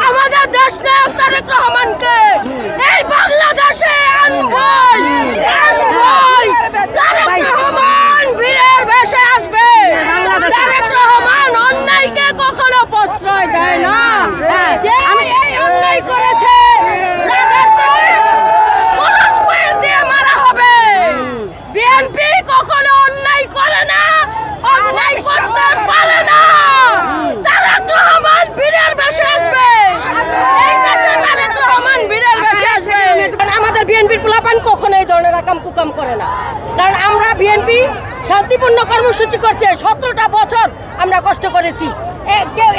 আমাদের দেশ তারেক রহমানকে এই বাংলাদেশে আনবই। তারেক রহমান বীরের বেশে আসবে। তারেক রহমান অন্যায়কে কখনো প্রশ্রয় দেয় না। যে এই অন্যায় করেছে তাদেরকে পুলিশ দিয়ে মারা হবে। বিএনপি কখনো অন্যায় করে না, অন্যায় করতে পারে না। তারেক রহমান বীরের বেশে আসবে। এই দেশে তারেক রহমান বীরের বেশে আসবে। আমাদের বিএনপির পোলাপান কখনো এই ধরনের আকাম কুকাম করে না, কারণ আমরা বিএনপি শান্তিপূর্ণ কর্মসূচি করছে। 17টা বছর আমরা কষ্ট করেছি।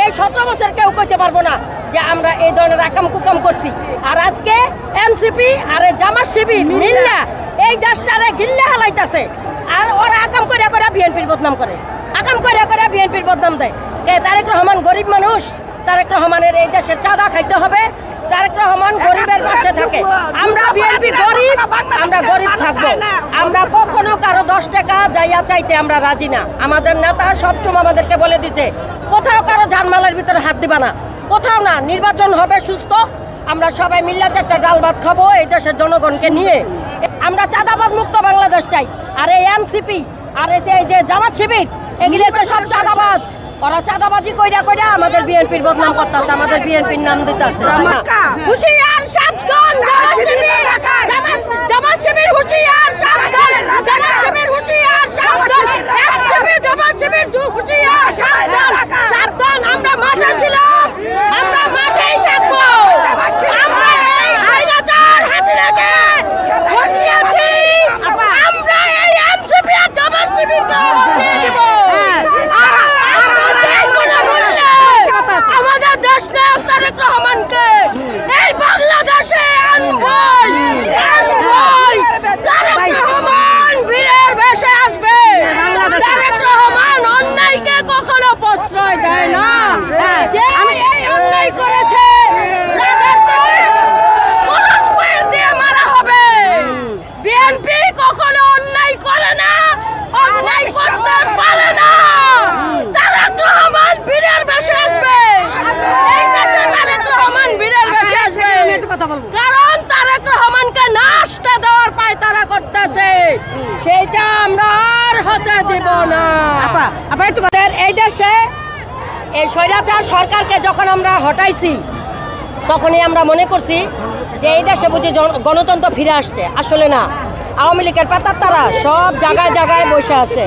এই 17 বছর কেউ কইতে পারবো না যে আমরা এই ধরনের আকাম কুকাম করছি। আর আজকে এনসিপি আর জামাত শিবির মিল্লা এই দেশটারে গিল্লে হালাইতেছে। আর ওরা আকাম করে বিএনপির বদনাম করে, আকাম করে বিএনপির বদনাম দেয়। তারেক রহমান গরিব মানুষ, তারেক রহমানের এই দেশের চাঁদা খাইতে হবে। তারেক রহমান গরিবের পাশে থাকে। আমরা বিএনপি গরিব, আমরা গরিব থাকবো। আমরা কখনো কারো 10 টাকা যাইয়া চাইতে আমরা রাজি না। আমাদের নেতা সবসময় আমাদেরকে বলে দিচ্ছে কোথাও কারো জানমালের ভিতরে হাত দিবা না, কোথাও না। নির্বাচন হবে সুস্থ, আমরা সবাই মিল্লা 4টা ডাল ভাত খাবো এই দেশের জনগণকে নিয়ে। আমরা চাঁদাবাজ মুক্ত বাংলাদেশ চাই। আর এই এনসিপি আর এই যে জামাত শিবির এগুলো তো সব চাঁদাবাজ। ওরা চাঁদাবাজি কইরা আমাদের বিএনপির বদনাম করতেছে, আমাদের বিএনপির নাম দিতেছে। হুশিয়ার সাবধান জামাত শিবির, জামাত শিবির হুশিয়ার সাবধান, জামাত শিবির হুশিয়ার সাবধান, এনসিপি জামাত শিবির হুশিয়ার সাবধান, সাবধান। আমরা মাঠে ছিলাম, আমরা মাঠেই থাকবো। আমরা এই স্বৈরাচার হাসিনাকে হটিয়েছি। আমরা এই এনসিপি আর জামাত শিবিরকে হটিয়ে দিব। আমাদের দেশ তারেক রহমানকে এই বাংলাদেশে আনবই। তারেক রহমান বীরের বেশে আসবে। তারেক রহমান অন্যায়কে কখনো প্রশ্রয় দেয় না। যে এই অন্যায় করেছে তাদেরকে পুলিশ দিয়ে মারা হবে। বিএনপি কখনো অন্যায় করে না, অন্যায় করতে পারে না। তারেক রহমান বীরের বেশে আসবে। এই দেশে তারেক রহমান বীরের বেশে আসবে, কারণ তারেক রহমানকে নাশটা দেওয়ার পায়তারা করতেছে। সেইটা আমরা আর হতে দিব না। এই দেশে এই স্বৈরাচার সরকারকে যখন আমরা হটাইছি তখনই আমরা মনে করছি যে এই দেশে বুঝি গণতন্ত্র ফিরে আসছে। আসলে না, আওয়ামী লীগের পাতার তারা সব জায়গায় বসে আছে।